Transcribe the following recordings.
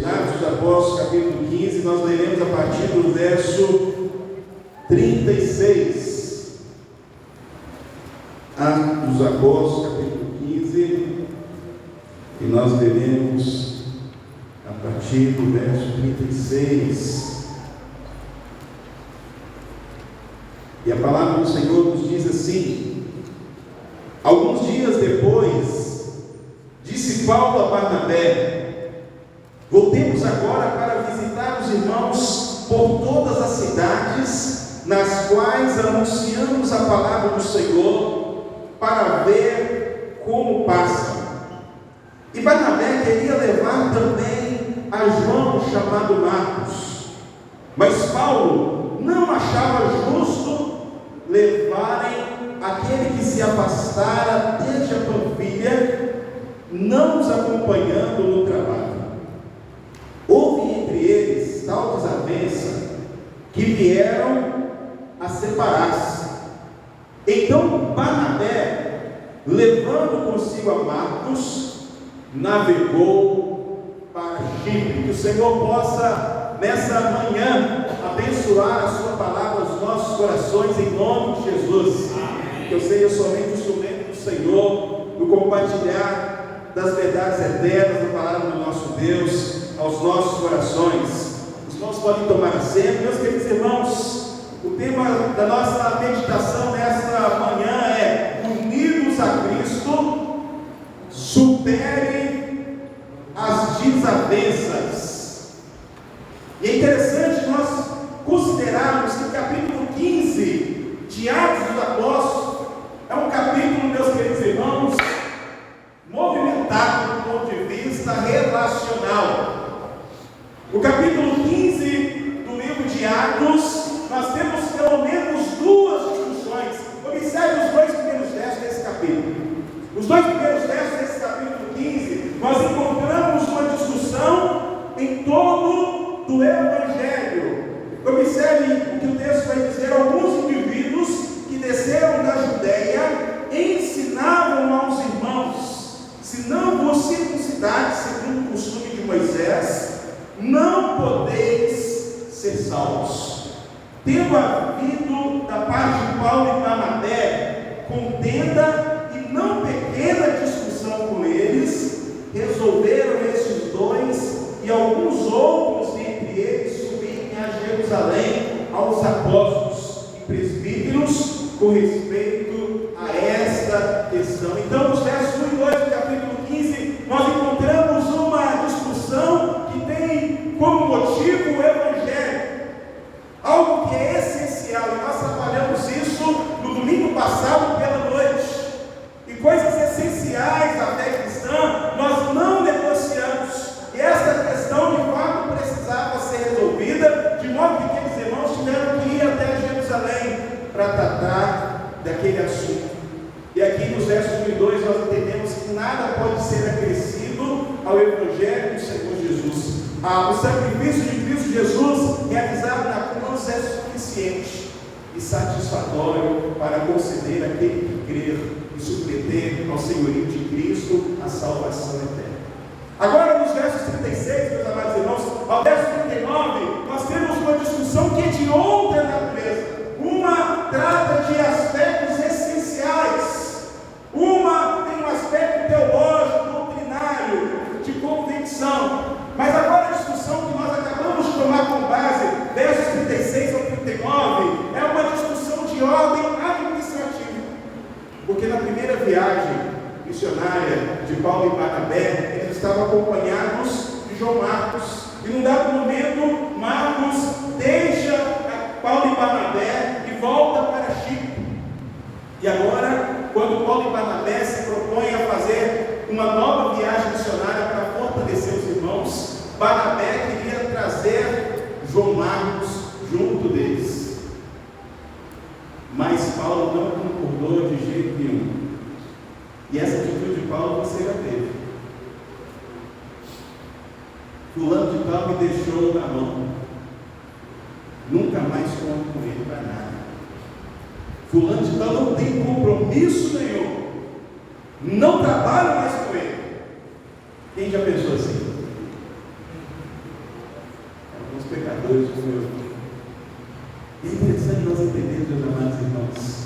Atos dos Apóstolos, capítulo 15, nós leremos a partir do verso 36. Atos dos Apóstolos, capítulo 15, e nós leremos a partir do verso 36. E a palavra do Senhor nos diz assim: alguns dias depois, disse Paulo a Barnabé: voltemos agora para visitar os irmãos por todas as cidades nas quais anunciamos a palavra do Senhor, para ver como passam. E Barnabé queria levar também a João, chamado Marcos, mas Paulo não achava justo levarem aquele que se afastara desde a Panfilha, não os acompanhando no trabalho. Houve entre eles tal desavença que vieram a separar-se. Então Barnabé, levando consigo a Marcos, navegou para Chipre. Que o Senhor possa nessa manhã abençoar a sua palavra aos nossos corações, em nome de Jesus. Amém. Que eu seja somente o instrumento do Senhor, no compartilhar das verdades eternas da palavra do nosso Deus aos nossos corações. Os irmãos podem tomar assento. Meus queridos irmãos, o tema da nossa meditação nesta manhã é: unidos a Cristo, supere as desavenças. E é interessante nós considerarmos que o capítulo 15 de Atos dos Apóstolos é um capítulo, meus queridos irmãos, movimentado do ponto de vista relacional. O capítulo 15 do livro de Atos, nós temos pelo menos duas discussões. Observe os dois primeiros versos desse capítulo. Os dois primeiros versos desse capítulo 15, nós encontramos uma discussão em torno do Evangelho. Observe o que o texto vai dizer: alguns indivíduos que desceram da Judéia ensinavam aos irmãos: se não vos circuncidardes segundo o costume de Moisés, não podeis ser salvos. Tendo havido da parte de Paulo e Barnabé contenda e não pequena discussão com eles, resolveram estes dois e alguns outros entre eles subirem a Jerusalém aos apóstolos e presbíteros com respeito a esta questão. Então, nos versos 1 e 2 do capítulo 15, nós encontramos uma discussão que tem como motivo o Evangelho, algo que é essencial, e nós trabalhamos isso no domingo passado pela noite. E coisas essenciais da fé cristã nós não negociamos, e essa questão de fato precisava ser resolvida, de modo que aqueles irmãos tiveram que ir até Jerusalém para tratar daquele assunto. E aqui nos versos 1 e 2 nós entendemos que nada pode ser acrescido ao Evangelho do Senhor Jesus. O sacrifício de Cristo Jesus realizado na cruz é suficiente e satisfatório para conceder àquele que crer e submeter ao senhorio de Cristo a salvação eterna. Agora, nos versos 36, meus amados irmãos, ao verso 39, nós temos uma discussão que é de outra natureza. Uma trata de aspectos essenciais, uma tem um aspecto teológico, doutrinário, de convicção. Mas agora a discussão que nós acabamos de tomar como base, versos 36 ao 39, é uma discussão de ordem administrativa. Porque na primeira viagem missionária de Paulo e Barnabé, eles estavam acompanhados de João Marcos. E num dado momento, Marcos deixa Paulo e Barnabé e volta para Chipre. E agora, quando Paulo e Barnabé se propõem a fazer uma nova viagem missionária para fortalecer os irmãos, Barnabé queria trazer João Marcos junto deles. Mas Paulo não concordou de jeito nenhum. E essa atitude de Paulo você já teve. Fulano de tal me deixou na mão, nunca mais conto com ele para nada. Fulano de tal não tem compromisso nenhum, não trabalho mais com ele. Quem já pensou assim? pecadores como eu. É interessante nós entendermos, meus amados irmãos,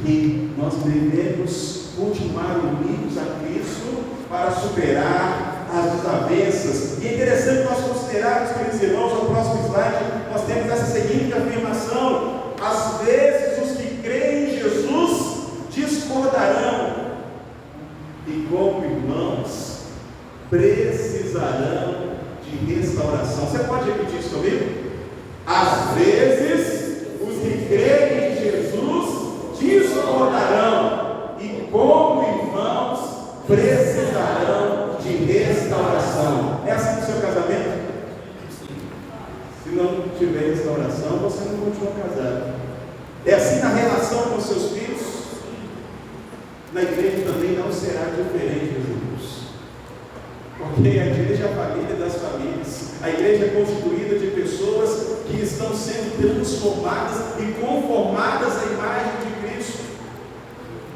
que nós devemos continuar unidos a Cristo para superar as desavenças. E é interessante nós considerarmos, queridos irmãos, no próximo slide, nós temos essa seguinte afirmação: às vezes os que creem em Jesus discordarão, e como irmãos precisarão de restauração. Você pode repetir isso comigo? Às vezes os que creem em Jesus discordarão, e como irmãos precisarão de restauração. É assim no seu casamento? Se não tiver restauração, você não continua casado. É assim na relação com seus filhos? Na igreja também não será diferente, meus irmãos. Porque a igreja é a família das famílias. A igreja é constituída de pessoas que estão sendo transformadas e conformadas à imagem de Cristo.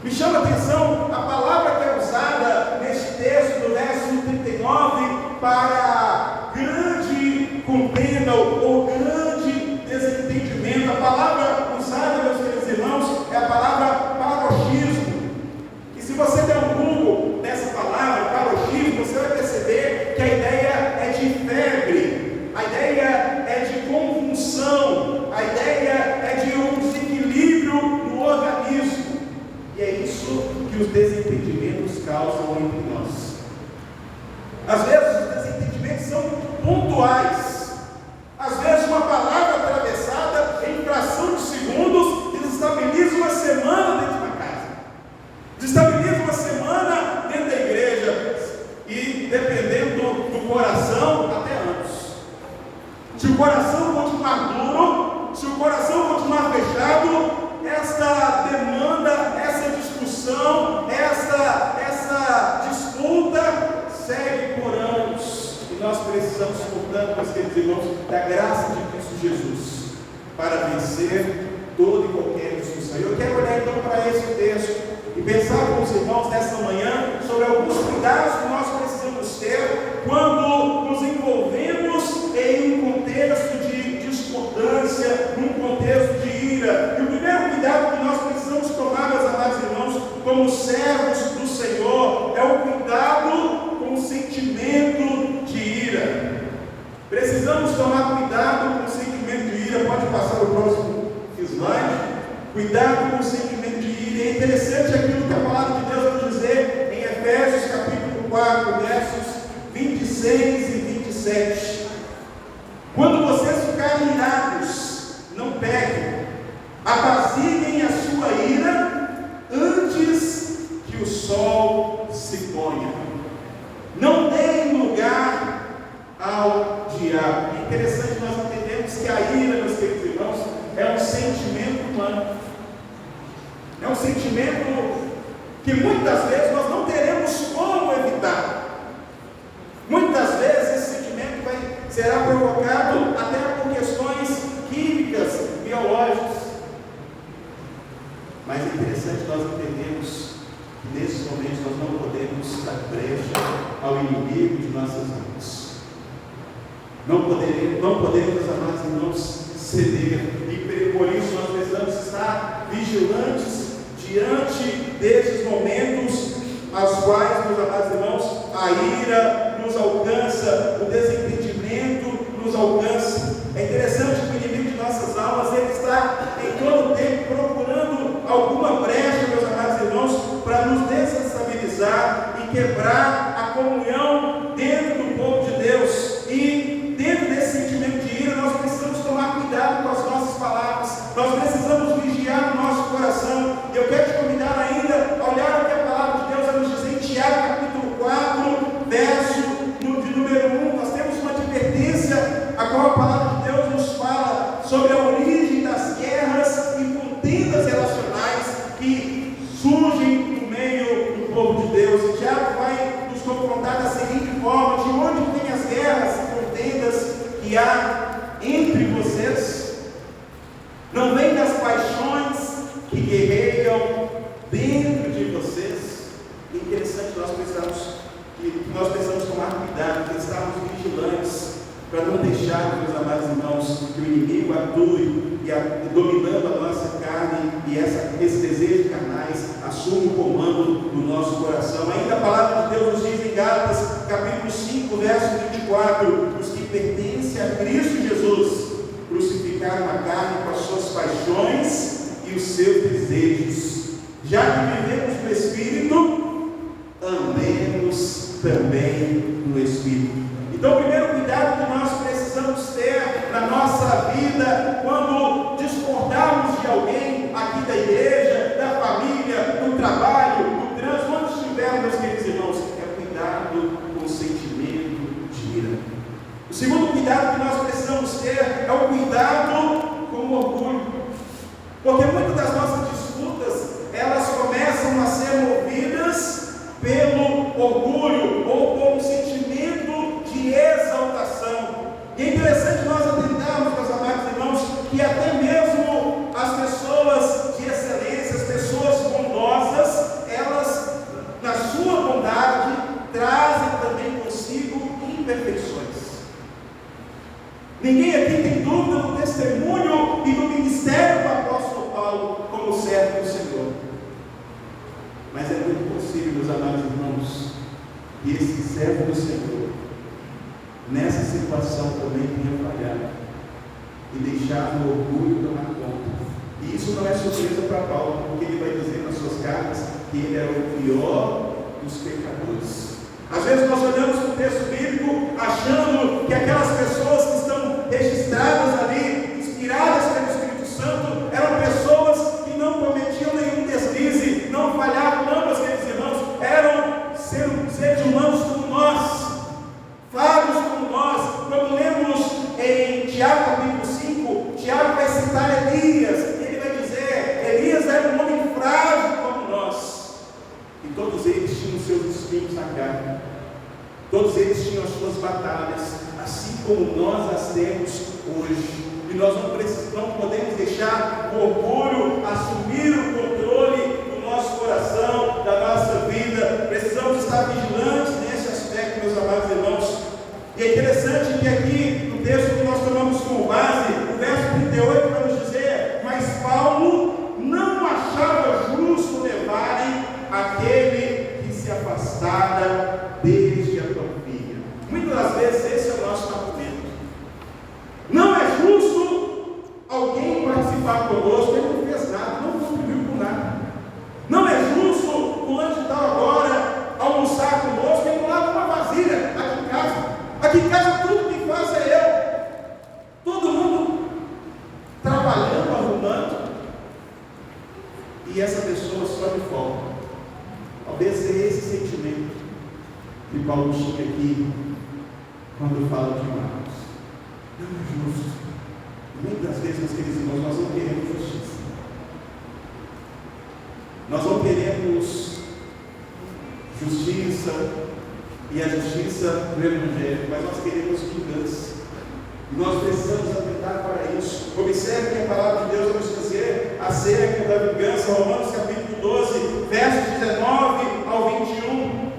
Me chama a atenção a palavra que é usada neste texto do verso 39 para grande contenda ou grande desentendimento. A palavra usada, meus queridos irmãos, é a palavra parochismo. E se você der um Google nessa palavra, parochismo, você vai perceber que a ideia é de febre, a ideia é de convulsão, a ideia é de um desequilíbrio no organismo. E é isso que os desentendimentos causam entre nós. Às vezes os desentendimentos são pontuais. Às vezes uma palavra atravessada em fração de segundos desestabiliza uma semana dentro de uma casa, desestabiliza uma semana dentro da igreja, e dependendo do coração, até anos. Se o coração continuar duro, se o coração continuar fechado, essa demanda, essa discussão, essa disputa segue por anos. E nós precisamos, portanto, meus queridos irmãos, da graça de Cristo Jesus para vencer toda e qualquer discussão. Eu quero olhar então para esse texto e pensar com os irmãos nesta manhã sobre alguns cuidados que nós precisamos ter quando nos envolvemos em um contexto de discordância, num contexto de ira. E o primeiro cuidado que nós precisamos tomar, meus amados irmãos, como servos do Senhor, é o cuidado com o sentimento de ira. Precisamos tomar cuidado com o sentimento de ira. Pode passar o próximo slide. Cuidado com o sentimento de ira. E é interessante aquilo que a palavra de Deus vai dizer em Efésios capítulo 4, versos 26 e 27. Quando vocês ficarem irados, não pequem, apaziguem a sua ira antes que o sol se ponha. Não deem lugar ao diabo. É interessante nós entendermos que a ira, meus queridos irmãos, é um sentimento humano. É um sentimento que muitas vezes nós não teremos como evitar. Muitas vezes esse sentimento será provocado até por questões químicas, biológicas. Mas é interessante nós entendermos que nesses momentos nós não podemos dar brecha ao inimigo de nossas mãos. Não podemos, meus amados irmãos, ceder. E por isso nós precisamos estar vigilantes diante desses momentos aos quais, meus amados irmãos, a ira nos alcança, o desentendimento nos alcança. É interessante que o inimigo de nossas almas, ele está em todo o tempo procurando alguma brecha, meus amados irmãos, para nos desestabilizar e quebrar a comunhão dentro do povo de Deus. E dentro desse sentimento de ira, nós precisamos tomar cuidado com as nossas palavras, nós precisamos vigiar o nosso coração. E eu quero te convidar ainda a olhar o que a palavra de Deus vai nos dizer em Tiago capítulo 4, verso de número 1. Nós temos uma advertência a qual a palavra de Deus nos fala sobre a origem das guerras e contendas relacionais que surgem no meio do povo de Deus. E Tiago vai nos confrontar da seguinte forma: de onde vêm as guerras e contendas que há entre vocês? Não vem das paixões que guerreiam dentro de vocês? É interessante, nós precisamos tomar cuidado, que estarmos vigilantes para não deixar, meus amados irmãos, que o inimigo atue dominando a nossa carne e esses desejos carnais assumam o comando do nosso coração. Ainda a palavra de Deus nos diz em Gálatas, capítulo 5, verso 24: os que pertencem a Cristo Jesus crucificaram a carne com as suas paixões e os seus desejos. Já que vivemos no Espírito, andemos também no Espírito. Então, o primeiro cuidado que nós precisamos ter na nossa vida, quando discordarmos de alguém aqui da igreja, da família, do trabalho, do trânsito, onde estivermos, meus queridos irmãos, é cuidado com o sentimento de ira. O segundo cuidado que nós precisamos ter é o cuidado com o orgulho, porque muitas das nossas disputas, elas começam a ser movidas pelo orgulho ou por um sentimento de exaltação. E é interessante nós atentarmos, meus amados irmãos, que até mesmo as pessoas de excelência, as pessoas bondosas, elas, na sua bondade, trazem também consigo imperfeições. Ninguém aqui tem dúvida do testemunho e do ministério do apóstolo Paulo como servo do Senhor. Mas é muito possível, meus amados irmãos, que esse servo do Senhor, nessa situação, também tenha falhado e deixado o orgulho tomar conta. E isso não é surpresa para Paulo, porque ele vai dizer nas suas cartas que ele era o pior dos pecadores. Às vezes nós olhamos para o texto bíblico achando que aquelas pessoas que estão registradas ali, inspiradas pelo Espírito Santo, eram pessoas que não cometiam nenhum deslize, não falhavam, não, meus queridos irmãos, eram seres humanos como nós, falhos como nós. Quando lemos em Tiago capítulo 5, Tiago vai citar Elias, e ele vai dizer: Elias era um homem frágil como nós, e todos eles tinham seus espinhos na carne, todos eles tinham as suas batalhas, assim como nós as temos hoje. E nós não podemos deixar o orgulho assumir o controle do nosso coração, da nossa vida. Precisamos estar vigilantes nesse aspecto, meus amados irmãos. E é interessante que aqui, no texto que nós tomamos como base, o verso 38 vai nos dizer: mas Paulo não achava justo levarem aquele que se afastara desde a porfia. Muitas das vezes esse é o nosso argumento. Não é justo alguém participar conosco, ele não fez nada, não contribuiu com nada. Não é justo o fulano de tal agora almoçar conosco, ele não lava uma vasilha aqui em casa. Aqui em casa tudo que faz é eu. Todo mundo trabalhando, arrumando, e essa pessoa só de folga. Talvez seja esse sentimento que Paulo tinha aqui quando fala de Marcos. Não é justo. Muitas vezes, meus queridos irmãos, nós não queremos justiça. Nós não queremos justiça e a justiça do Evangelho, mas nós queremos vingança. E nós precisamos atentar para isso. Observe que a palavra de Deus vai nos dizer acerca da vingança, Romanos capítulo 12, versos 19 ao 21.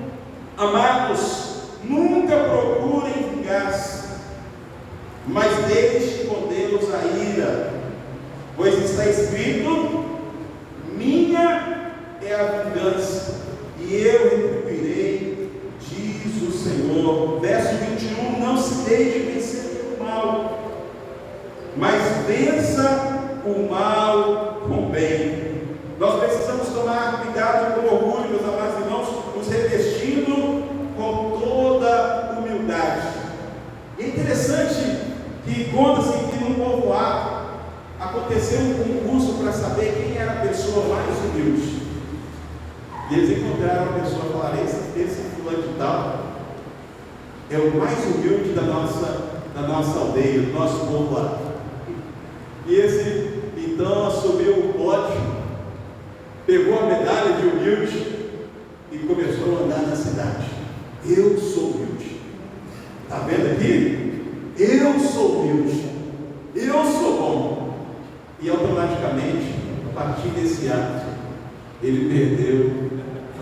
Amados, nunca procurem vingar-se, mas deixe com Deus a ira, pois está escrito: minha é a vingança, e eu retribuirei, diz o Senhor. Verso 21, não se deixe vencer pelo mal, mas vença o mal com bem. Nós precisamos tomar cuidado com o orgulho, meus amados irmãos, nos revestindo com toda humildade. E é interessante que conta-se que num povoado aconteceu um concurso para saber quem era a pessoa mais humilde. E eles encontraram uma pessoa e falaram: esse fulano de tal é o mais humilde da nossa aldeia, do nosso povoado. E esse então assumiu o pódio, pegou a medalha de humilde e começou a andar na cidade. Eu sou humilde. Está vendo aqui? Eu sou humilde. Eu sou bom. E automaticamente, a partir desse ato, ele perdeu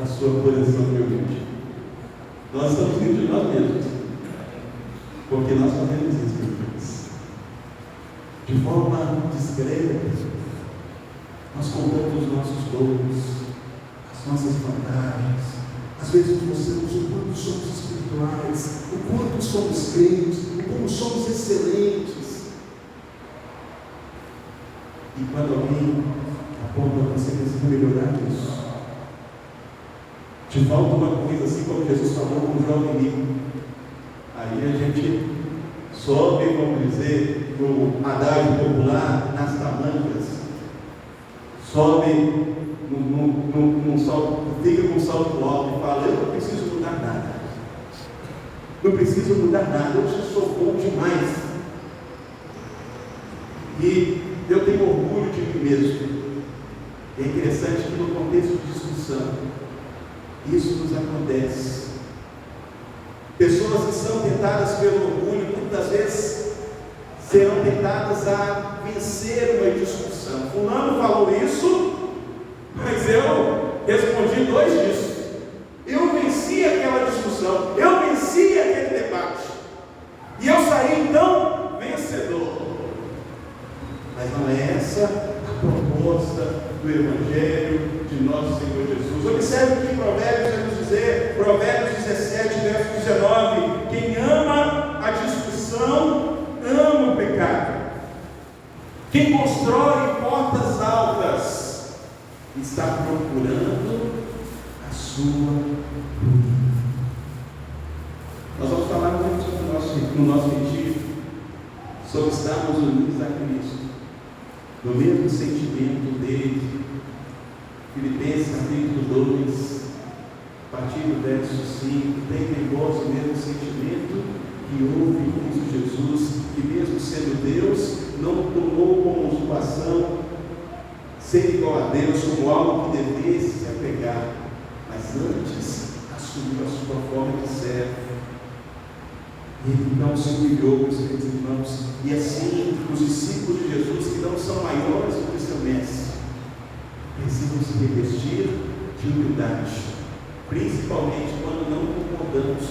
a sua posição de humilde. Nós estamos rindo de nós mesmos. Porque nós fazemos isso, irmãos. De forma discreta, nós contamos os nossos dons, as nossas vantagens. Às vezes mostramos o quanto somos espirituais, o quanto somos crentes, o quanto somos excelentes. E quando alguém aponta você precisa melhorar isso, te falta uma coisa, assim como Jesus falou com o jovem rico. Aí a gente sobe, vamos dizer, no adágio popular, nas tamancas, sobe num salto, fica com um salto alto e fala: eu não preciso mudar nada, não preciso mudar nada, eu já sou bom demais, e eu tenho orgulho de mim mesmo. É interessante que no contexto de discussão, isso nos acontece. Pessoas que são tentadas pelo orgulho, muitas vezes serão tentadas a vencer uma discussão. Fulano falou isso, mas eu respondi 2 disso. Eu venci aquela discussão, eu venci aquele debate, e eu saí então vencedor. Mas não é essa a proposta do Evangelho de nosso Senhor Jesus. Observe o que Provérbios vai nos dizer, Provérbios 17, verso 19: quem ama a discussão, ama o pecado. Quem constrói portas altas, está procurando a sua ruína. Nós vamos falar muito no nosso retiro sobre estarmos unidos a Cristo, no mesmo sentimento dele. Filipenses capítulo 2, a partir do verso 5: tem em vós o mesmo sentimento que houve em Cristo Jesus, que mesmo sendo Deus, não tomou como usurpação ser igual a Deus como algo que devesse se apegar, mas antes assumiu a sua forma de servo. Ele não se humilhou, meus queridos irmãos, e assim os discípulos de Jesus, que não são maiores do que seu mestre, precisam se revestir de humildade, principalmente quando não concordamos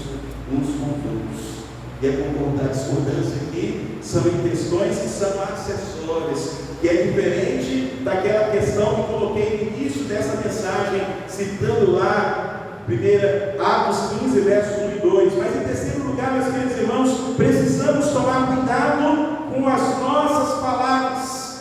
uns com os outros. E a discordância aqui são em questões que são acessórias, que é diferente daquela questão que coloquei no início dessa mensagem, citando lá 1 Atos 15, versos 1 e 2. Mas em terceiro lugar, meus queridos irmãos, precisamos tomar cuidado com as nossas palavras.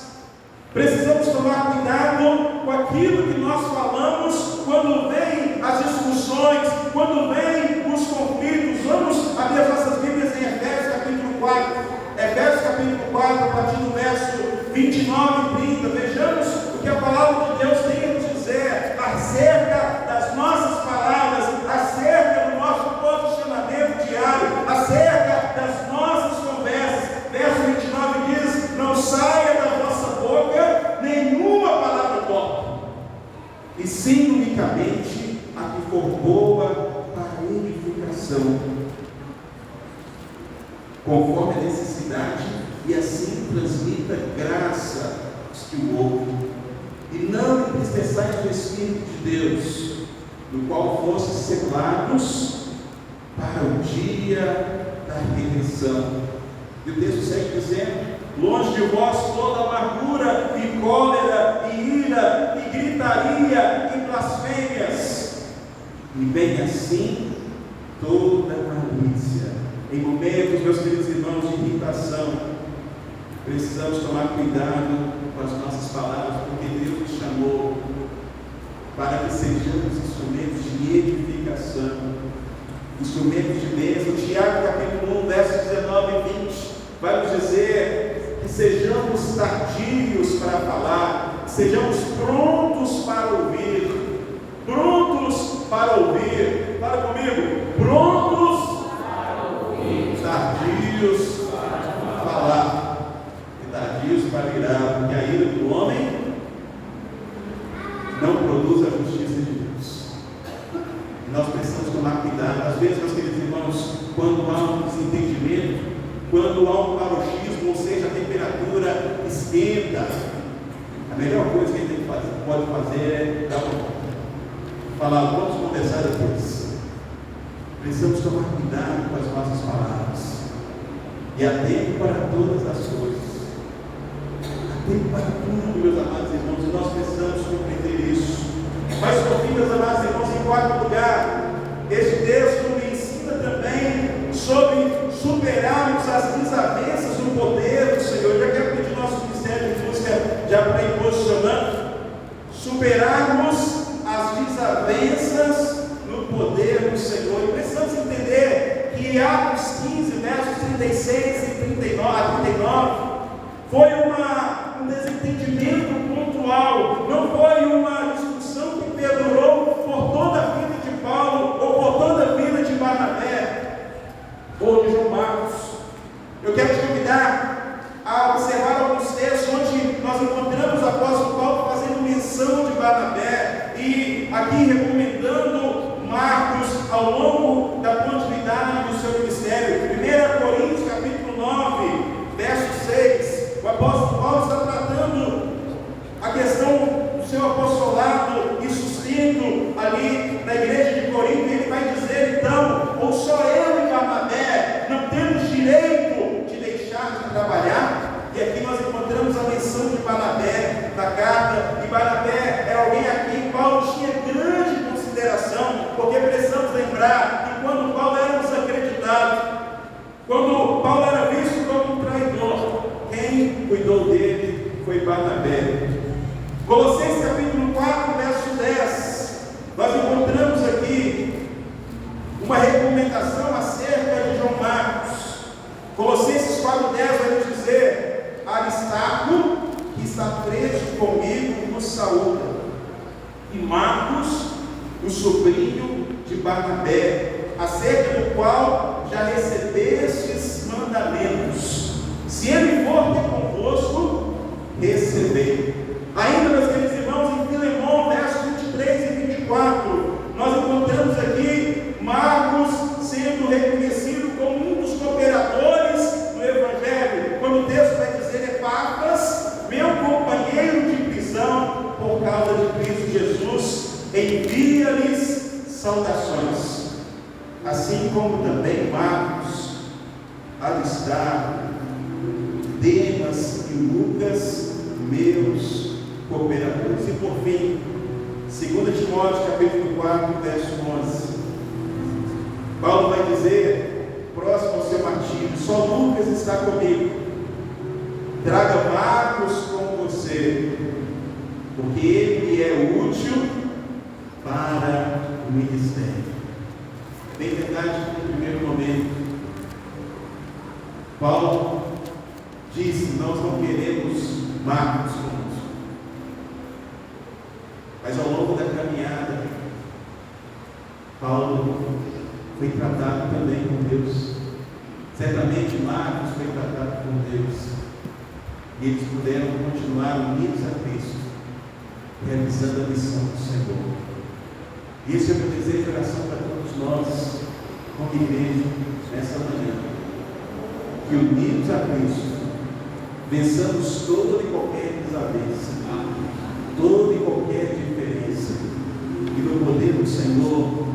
Precisamos tomar cuidado com aquilo que nós falamos quando vem as discussões, quando vem os conflitos. Vamos abrir as nossas Bíblias em Efésios capítulo 4. Efésios capítulo 4, a partir do verso 29 e 30. Vejamos o que a palavra de Deus tem a nos dizer acerca das nossas palavras, acerca do nosso posicionamento diário, acerca das nossas conversas. Verso 29 diz: não saia da vossa boca nenhuma palavra torpe, e sim unicamente a que for boa para edificação, conforme a necessidade, e assim transmita graça aos que o ouvem. E não entristeçais o Espírito de Deus, no qual fostes selados para o dia da redenção. E o texto segue dizendo: longe de vós toda amargura e cólera e ira e gritaria e blasfêmias, e bem assim toda malícia. Em momentos, meus queridos irmãos, de irritação, precisamos tomar cuidado com as nossas palavras, porque Deus nos chamou para que sejamos instrumentos de edificação, instrumentos de bênção. Tiago capítulo 1, versos 19 e 20 vai nos dizer que sejamos tardios para falar, que sejamos prontos para ouvir. Prontos para ouvir. Fala comigo: prontos para ouvir, tardios para falar e tardios para irar, porque a ira do homem não produz a justiça de Deus. E nós precisamos tomar cuidado. Às vezes, meus queridos irmãos, quando há um desentendimento, quando há um paroxismo, ou seja, a temperatura esquenta, a melhor coisa que a gente pode fazer é dar uma falar: vamos conversar depois. Precisamos tomar cuidado com as nossas palavras. E há tempo para todas as coisas. Há tempo para tudo, meus amados irmãos, e nós precisamos compreender isso. Mas, por fim, meus amados irmãos, em quarto lugar, este texto me ensina também sobre superarmos as desavenças no poder do Senhor. Eu já quero pedir nosso ministério de música já para ir posicionando. Superarmos as desavenças no poder do Senhor. E precisamos entender que Atos 15, versos 36 e 39, foi um desentendimento pontual, não foi uma discussão que perdurou por toda a vida de Paulo ou por toda a vida de Barnabé ou de João Marcos. Eu quero te convidar a observar alguns textos onde nós encontramos o apóstolo Paulo fazendo menção de Barnabé e aqui recomendando Marcos ao longo da continuidade do seu ministério. 1 Coríntios capítulo 9, verso 6, o apóstolo Paulo está tratando a questão do seu apostolado e sustento ali na igreja de Corinto, e ele vai dizer então, ou só eu e Barnabé não temos direito de deixar de trabalhar? E aqui nós encontramos a menção de Barnabé na carta, e Barnabé é alguém a quem Paulo tinha grande consideração, porque precisamos lembrar que quando Paulo era desacreditado, quando Paulo era visto como um traidor, quem cuidou dele foi Barnabé. Colossenses capítulo 4, verso 10, nós encontramos aqui uma recomendação acerca de João Marcos. Colossenses 4, 10 vai nos dizer: Aristarco, que está preso comigo, nos saúda, e Marcos, o sobrinho de Barnabé, acerca do qual já recebestes mandamentos. Se ele for ter convosco, recebei. Ainda, meus queridos irmãos, em Filemão, versos 23 e 24, nós encontramos aqui Marcos sendo reconhecido como um dos cooperadores do Evangelho, quando o texto vai dizer: Epáfras, meu companheiro de prisão, por causa de Cristo Jesus, envia-lhes saudações. Assim como também Marcos, Aristarco, Demas e Lucas, meus cooperadores. E por fim, 2 Timóteo capítulo 4, verso 11, Paulo vai dizer, próximo ao seu martírio: só Lucas está comigo, traga Marcos com você, porque ele é útil para o ministério. Bem verdade que no primeiro momento Paulo disse: nós não queremos Marcos conosco. Mas ao longo da caminhada, Paulo foi tratado também com Deus. Certamente Marcos foi tratado com Deus, e eles puderam continuar unidos a Cristo, realizando a missão do Senhor. E esse é o meu desejo de oração para todos nós, como igreja, nessa manhã: que unidos a Cristo, vençamos toda e qualquer desavença, toda e qualquer diferença, e no poder do Senhor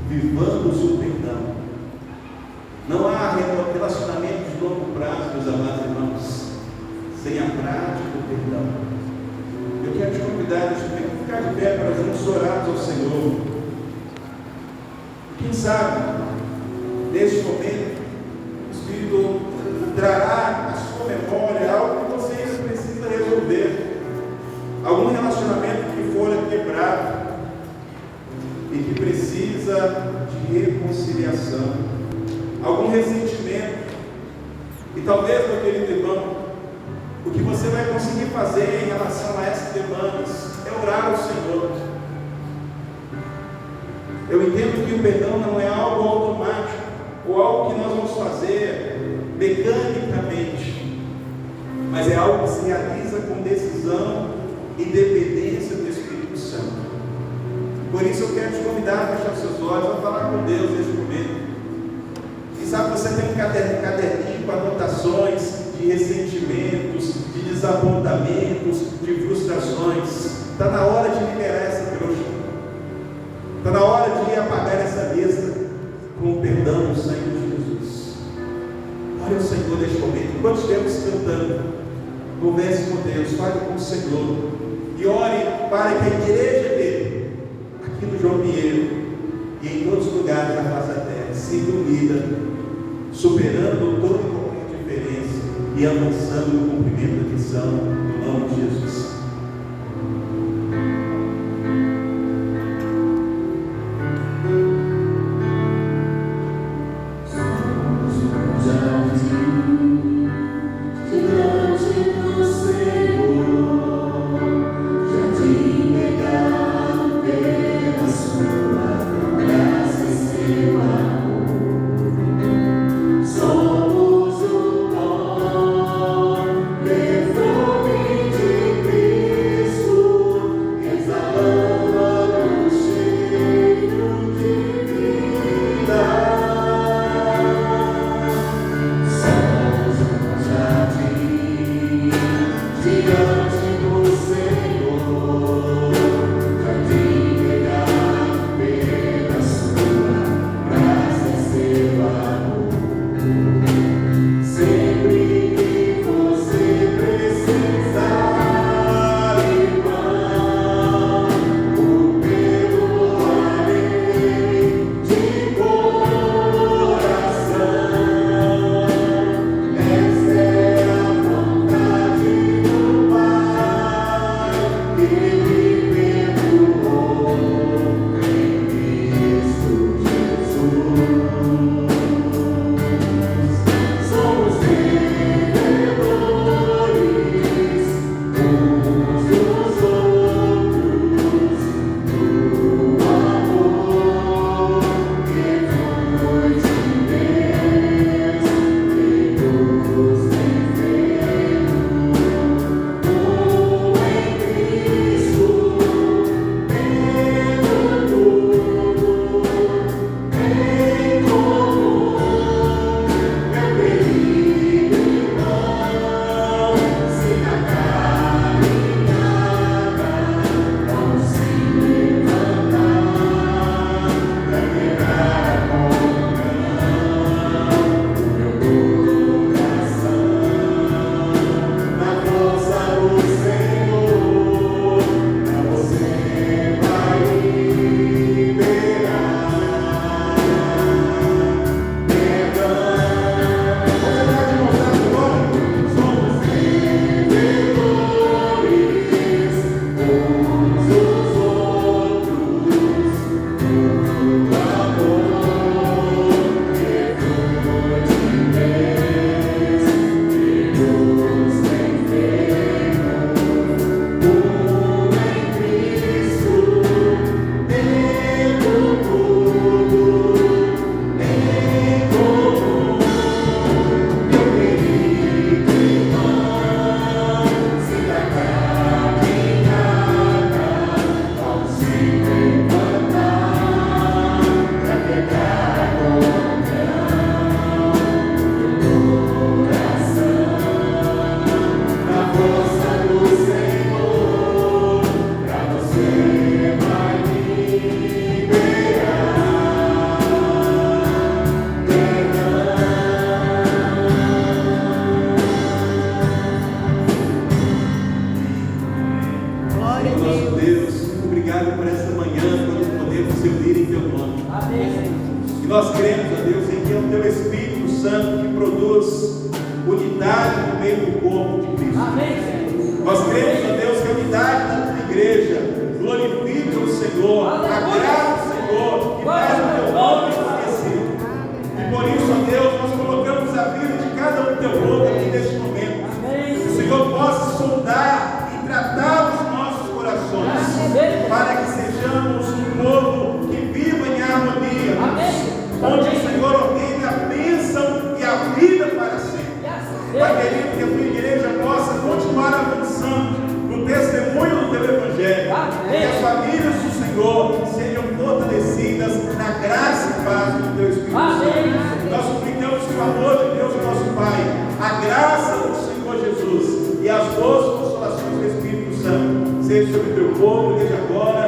vivamos o perdão. Não há relacionamento de longo prazo, meus amados irmãos, sem a prática do perdão. Eu quero te convidar a ficar de pé para juntos orarmos ao Senhor. Quem sabe, neste momento, o Espírito trará à sua memória algo que você ainda precisa resolver, algum relacionamento que for quebrado e que precisa de reconciliação, algum ressentimento. E talvez, meu querido irmão, o que você vai conseguir fazer em relação a essas demandas é orar ao Senhor. Eu entendo que o perdão não é algo automático, ou algo que nós vamos fazer mecanicamente, mas é algo que se realiza com decisão e dependência do Espírito Santo. Por isso eu quero te convidar a fechar seus olhos, a falar com Deus neste momento. Quem sabe você tem um caderninho com anotações de ressentimentos, de desapontamentos, de frustrações. Está na hora de liberar essa trouxa. Está na hora de apagar essa lista com o perdão do Senhor Jesus. Olha o Senhor neste momento, enquanto estivermos cantando, converse com Deus, fale com o Senhor e ore para que a igreja dele, aqui no João Pinheiro e em todos os lugares da face da terra, siga unida, superando toda e qualquer diferença e avançando no cumprimento da missão, no nome de Jesus. Seja sobre o teu povo desde agora